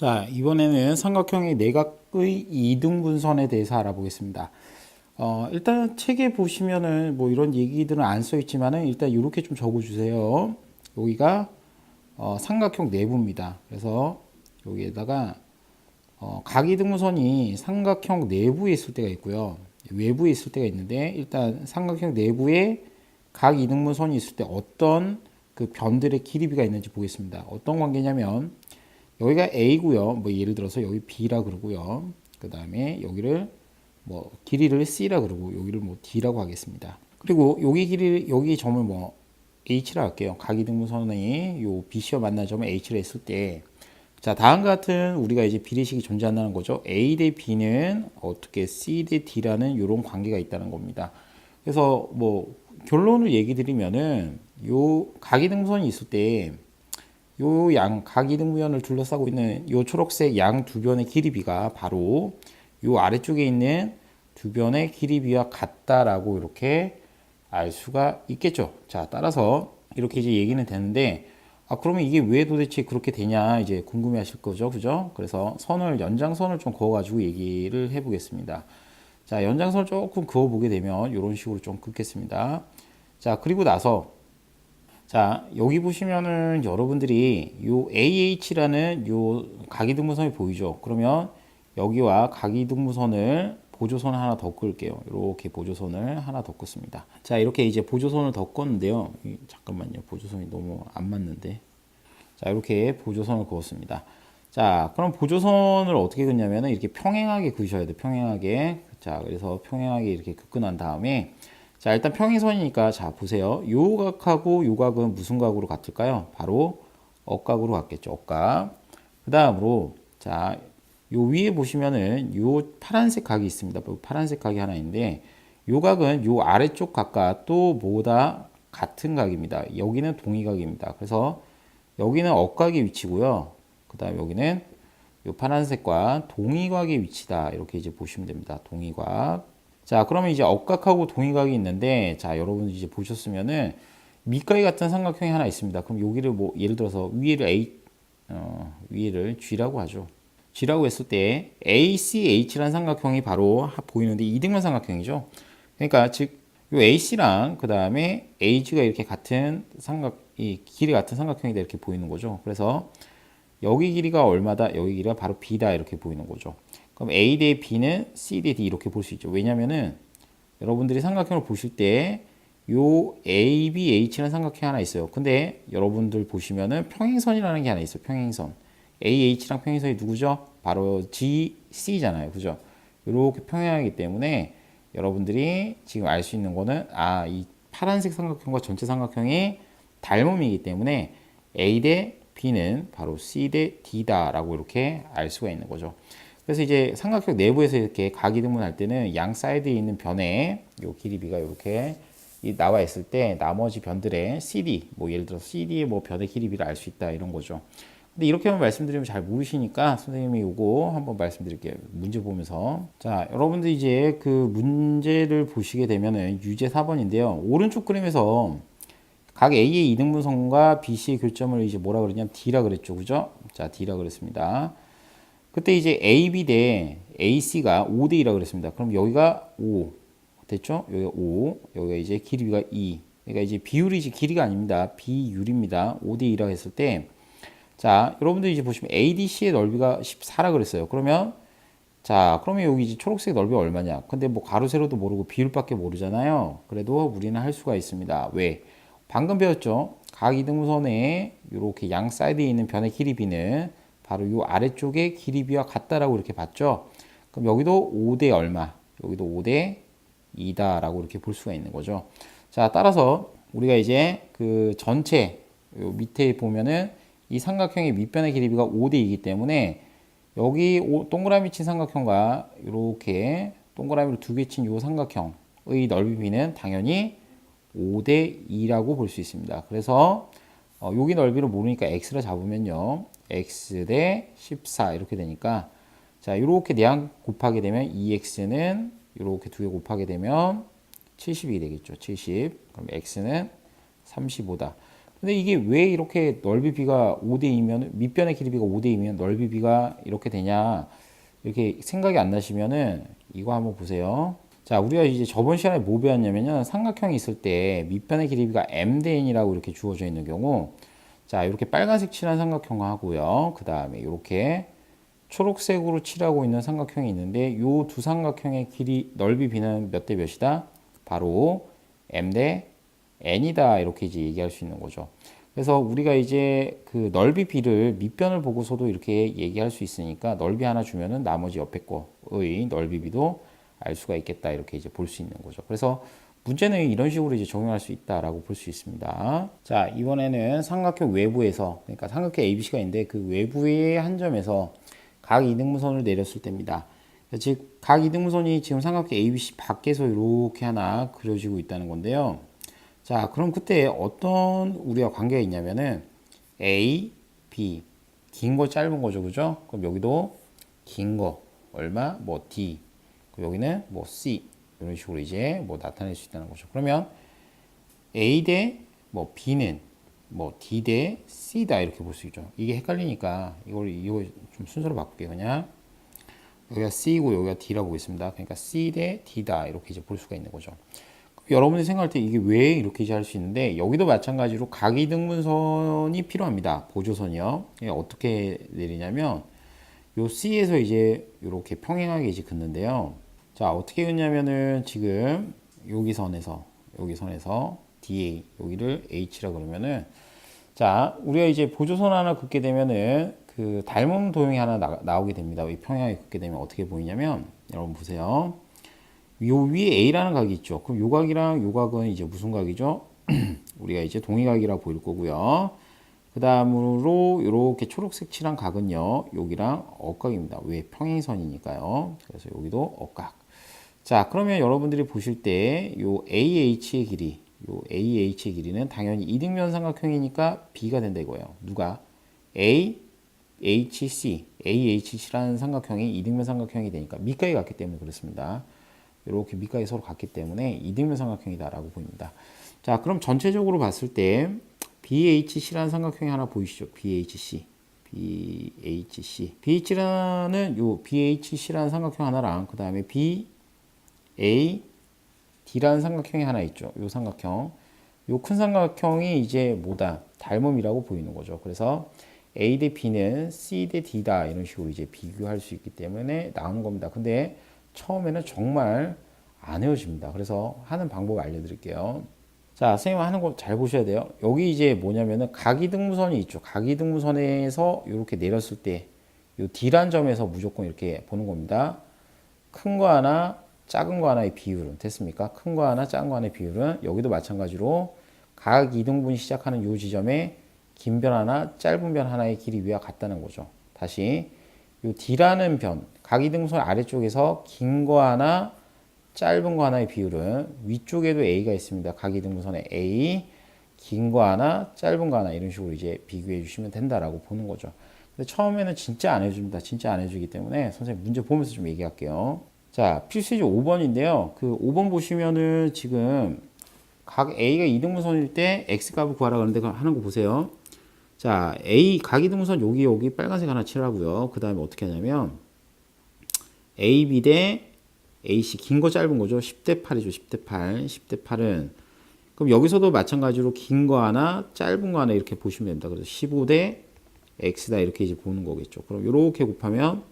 자, 이번에는 삼각형의 내각의 이등분선에 대해서 알아보겠습니다. 일단 책에 보시면은 뭐 이런 얘기들은 안 써 있지만은 일단 이렇게 좀 적어 주세요. 여기가 삼각형 내부입니다. 그래서 여기에다가 각이등분선이 삼각형 내부에 있을 때가 있고요. 외부에 있을 때가 있는데 일단 삼각형 내부에 각이등분선이 있을 때 어떤 그 변들의 길이비가 있는지 보겠습니다. 어떤 관계냐면 여기가 A고요. 뭐 예를 들어서 여기 B라 그러고요. 그 다음에 여기를 뭐 길이를 C라 그러고 여기를 뭐 D라고 하겠습니다. 그리고 여기 점을 뭐 H라 할게요. 각이등분선이 요 BC와 만난 점을 H라 했을 때, 자, 다음과 같은 우리가 이제 비례식이 존재한다는 거죠. A 대 B는 어떻게 C 대 D라는 이런 관계가 있다는 겁니다. 그래서 뭐 결론을 얘기 드리면은 요 각이등분선이 있을 때 요 각이등분선을 둘러싸고 있는 요 초록색 양 두 변의 길이비가 바로 요 아래쪽에 있는 두 변의 길이비와 같다라고 이렇게 알 수가 있겠죠. 자, 따라서 이렇게 이제 얘기는 되는데, 그러면 이게 왜 도대체 그렇게 되냐 이제 궁금해 하실 거죠. 그죠? 그래서 연장선을 좀 그어가지고 얘기를 해보겠습니다. 자, 연장선을 조금 그어보게 되면 이런 식으로 좀 긋겠습니다. 자, 그리고 나서 자, 여기 보시면은 여러분들이 요 AH라는 요 각이등분선이 보이죠? 그러면 여기와 각이등분선을 보조선을 하나 더 끌게요. 이렇게 보조선을 하나 더 긋습니다. 자, 이렇게 이제 보조선을 더 껐는데요. 잠깐만요. 보조선이 너무 안 맞는데. 자, 이렇게 보조선을 그었습니다. 자, 그럼 보조선을 어떻게 긋냐면은 이렇게 평행하게 그으셔야 돼요. 평행하게. 자, 그래서 평행하게 이렇게 긋고 난 다음에, 자, 일단 평행선이니까, 자, 보세요. 요 각하고 요 각은 무슨 각으로 같을까요? 바로 억각으로 같겠죠. 억각. 그 다음으로, 자, 요 위에 보시면은 요 파란색 각이 있습니다. 파란색 각이 하나 있는데, 요 각은 요 아래쪽 각과 또 뭐다 같은 각입니다. 여기는 동의각입니다. 그래서 여기는 억각의 위치고요. 그 다음 여기는 요 파란색과 동의각의 위치다. 이렇게 이제 보시면 됩니다. 동의각. 자, 그러면 이제 억각하고 동의각이 있는데, 자, 여러분들 이제 보셨으면은 밑각이 같은 삼각형이 하나 있습니다. 그럼 여기를 뭐 예를 들어서 위에를 G라고 하죠. G라고 했을 때 ACH라는 삼각형이 바로 보이는데 이등분 삼각형이죠. 그러니까 즉 요 AC랑 그 다음에 H가 이렇게 같은 이 길이 같은 삼각형이다 이렇게 보이는 거죠. 그래서 여기 길이가 얼마다, 여기 길이가 바로 B다 이렇게 보이는 거죠. 그럼 A 대 B는 C 대 D 이렇게 볼 수 있죠. 왜냐면은 여러분들이 삼각형을 보실 때 요 ABH라는 삼각형이 하나 있어요. 근데 여러분들 보시면은 평행선이라는 게 하나 있어요. 평행선. AH랑 평행선이 누구죠? 바로 GC잖아요. 그죠? 이렇게 평행하기 때문에 여러분들이 지금 알 수 있는 거는 이 파란색 삼각형과 전체 삼각형이 닮음이기 때문에 A 대 B는 바로 C 대 D다라고 이렇게 알 수가 있는 거죠. 그래서 이제 삼각형 내부에서 이렇게 각이등분할 때는 양 사이드에 있는 변에 요 길이비가 이렇게 나와 있을 때 나머지 변들의 CD, 뭐 예를 들어 CD의 뭐 변의 길이비를 알 수 있다 이런 거죠. 근데 이렇게만 말씀드리면 잘 모르시니까 선생님이 요거 한번 말씀드릴게요. 문제 보면서. 자, 여러분들 이제 그 문제를 보시게 되면은 유제 4번인데요. 오른쪽 그림에서 각 A의 이등분선과 BC의 교점을 이제 뭐라 그랬냐면 D라 그랬죠. 그죠? 자, D라 그랬습니다. 그때 이제 AB 대 AC가 5대 2라 그랬습니다. 그럼 여기가 5 됐죠? 여기가 5, 여기가 이제 길이가 2. 그러니까 이제 비율이지 길이가 아닙니다. 비율입니다. 5대 2라 했을 때, 자, 여러분들 이제 보시면 ADC의 넓이가 14라 그랬어요. 그러면 여기 이제 초록색 넓이가 얼마냐? 근데 뭐 가로 세로도 모르고 비율밖에 모르잖아요. 그래도 우리는 할 수가 있습니다. 왜? 방금 배웠죠? 각 이등분선에 이렇게 양 사이드에 있는 변의 길이비는 바로 이 아래쪽의 길이비와 같다라고 이렇게 봤죠. 그럼 여기도 5대 얼마? 여기도 5대 2다라고 이렇게 볼 수가 있는 거죠. 자, 따라서 우리가 이제 그 전체 요 밑에 보면은 이 삼각형의 밑변의 길이비가 5대 2이기 때문에 여기 동그라미 친 삼각형과 이렇게 동그라미를 두 개 친 이 삼각형의 넓이비는 당연히 5대 2라고 볼 수 있습니다. 그래서 여기 넓이를 모르니까 x를 잡으면요. x 대 14 이렇게 되니까, 자, 이렇게 내항 곱하게 되면 2x는 이렇게 두 개 곱하게 되면 70이 되겠죠. 70. 그럼 x는 35다. 근데 이게 왜 이렇게 넓이 b가 5대 2면 밑변의 길이 b가 5대 2면 넓이 b가 이렇게 되냐 이렇게 생각이 안 나시면은 이거 한번 보세요. 자, 우리가 이제 저번 시간에 뭐 배웠냐면요. 삼각형이 있을 때 밑변의 길이가 m 대 n이라고 이렇게 주어져 있는 경우 자, 이렇게 빨간색 칠한 삼각형 하고요. 그 다음에 이렇게 초록색으로 칠하고 있는 삼각형이 있는데 요 두 삼각형의 길이 넓이 b는 몇 대 몇이다? 바로 m 대 n이다. 이렇게 이제 얘기할 수 있는 거죠. 그래서 우리가 이제 그 넓이 b를 밑변을 보고서도 이렇게 얘기할 수 있으니까 넓이 하나 주면은 나머지 옆에 거의 넓이 b도 알 수가 있겠다. 이렇게 이제 볼 수 있는 거죠. 그래서 문제는 이런 식으로 이제 적용할 수 있다라고 볼 수 있습니다. 자, 이번에는 삼각형 외부에서, 그러니까 삼각형 ABC가 있는데 그 외부의 한 점에서 각 이등분선을 내렸을 때입니다. 즉, 각 이등분선이 지금 삼각형 ABC 밖에서 이렇게 하나 그려지고 있다는 건데요. 자, 그럼 그때 어떤 우리가 관계가 있냐면은 A, B, 긴 거 짧은 거죠, 그죠? 그럼 여기도 긴 거 얼마? 뭐 D, 여기는 뭐 C 이런 식으로 이제 뭐 나타낼 수 있다는 거죠. 그러면 A 대 뭐 B는 뭐 D 대 C다 이렇게 볼 수 있죠. 이게 헷갈리니까 이거 좀 순서로 바꿀게요. 그냥 여기가 C고 여기가 D라고 보겠습니다. 그러니까 C 대 D다 이렇게 이제 볼 수가 있는 거죠. 여러분이 생각할 때 이게 왜 이렇게 이제 할 수 있는데 여기도 마찬가지로 각이등분선이 필요합니다. 보조선이요. 이게 어떻게 내리냐면 요 C에서 이제 이렇게 평행하게 이제 긋는데요. 자, 어떻게 긋냐면은 지금 여기 선에서 DA 여기를 H라 그러면은 자, 우리가 이제 보조선 하나 긋게 되면은 그 닮은 도형이 하나 나오게 됩니다. 이 평행하게 긋게 되면 어떻게 보이냐면 여러분 보세요. 요 위에 A라는 각이 있죠. 그럼 요 각이랑 요 각은 이제 무슨 각이죠? 우리가 이제 동의각이라 보일 거고요. 그 다음으로 이렇게 초록색 칠한 각은요. 여기랑 억각입니다. 왜? 평행선이니까요. 그래서 여기도 억각. 자, 그러면 여러분들이 보실 때 요 AH의 길이, 요 AH의 길이는 당연히 이등변 삼각형이니까 B가 된다 이거예요. 누가? AHC, AHC라는 삼각형이 이등변 삼각형이 되니까 밑각이 같기 때문에 그렇습니다. 이렇게 밑각이 서로 같기 때문에 이등변 삼각형이다라고 보입니다. 자, 그럼 전체적으로 봤을 때 BHC라는 삼각형이 하나 보이시죠? BHC. BHC라는 요 BHC라는 삼각형 하나랑 그 다음에 BAD라는 삼각형이 하나 있죠. 요 삼각형. 요 큰 삼각형이 이제 뭐다? 닮음이라고 보이는 거죠. 그래서 A 대 B는 C 대 D다 이런 식으로 이제 비교할 수 있기 때문에 나오는 겁니다. 근데 처음에는 정말 안 헤어집니다. 그래서 하는 방법 알려드릴게요. 자, 선생님 하는 거 잘 보셔야 돼요. 여기 이제 뭐냐면은 각이등분선이 있죠. 각이등분선에서 이렇게 내렸을 때, 요 D란 점에서 무조건 이렇게 보는 겁니다. 큰 거 하나, 작은 거 하나의 비율은 됐습니까? 큰 거 하나, 작은 거 하나의 비율은 여기도 마찬가지로 각 이등분이 시작하는 요 지점에 긴 변 하나, 짧은 변 하나의 길이 위와 같다는 거죠. 다시 요 D라는 변, 각이등분선 아래쪽에서 긴 거 하나, 짧은 거 하나의 비율은 위쪽에도 A가 있습니다. 각이등분선에 A, 긴 거 하나, 짧은 거 하나 이런 식으로 이제 비교해 주시면 된다라고 보는 거죠. 근데 처음에는 진짜 안 해줍니다. 진짜 안 해주기 때문에 선생님 문제 보면서 좀 얘기할게요. 자, 필수제 5번인데요. 그 5번 보시면은 지금 각 A가 이등분선일 때 X값을 구하라 그러는데 하는 거 보세요. 자, A 각이등분선 여기 빨간색 하나 칠하고요. 그 다음에 어떻게 하냐면 AB 대 AC 긴 거 짧은 거죠. 10대 8이죠. 10대 8. 10대 8은 그럼 여기서도 마찬가지로 긴 거 하나, 짧은 거 하나 이렇게 보시면 됩니다. 그래서 15대 X다 이렇게 이제 보는 거겠죠. 그럼 이렇게 곱하면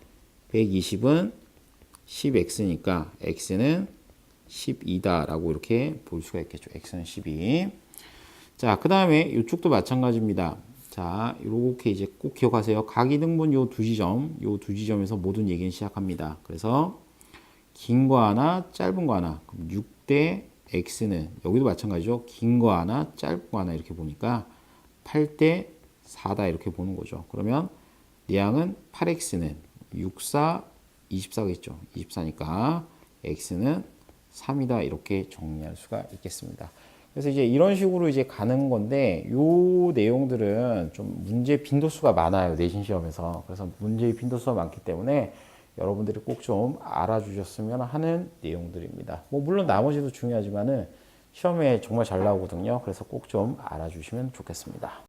120은 10X니까 X는 12다라고 이렇게 볼 수가 있겠죠. X는 12. 자, 그 다음에 이쪽도 마찬가지입니다. 자, 이렇게 이제 꼭 기억하세요. 각이등분 요 두 지점에서 모든 얘기는 시작합니다. 그래서 긴 거 하나, 짧은 거 하나. 그럼 6대 X는 여기도 마찬가지죠. 긴 거 하나, 짧은 거 하나 이렇게 보니까 8대 4다 이렇게 보는 거죠. 그러면 내양은 8X는 6, 4, 24겠죠. 24니까 X는 3이다 이렇게 정리할 수가 있겠습니다. 그래서 이제 이런 식으로 이제 가는 건데 요 내용들은 좀 문제 빈도수가 많아요. 내신 시험에서. 그래서 문제의 빈도수가 많기 때문에 여러분들이 꼭 좀 알아주셨으면 하는 내용들입니다. 뭐 물론 나머지도 중요하지만은 시험에 정말 잘 나오거든요. 그래서 꼭 좀 알아주시면 좋겠습니다.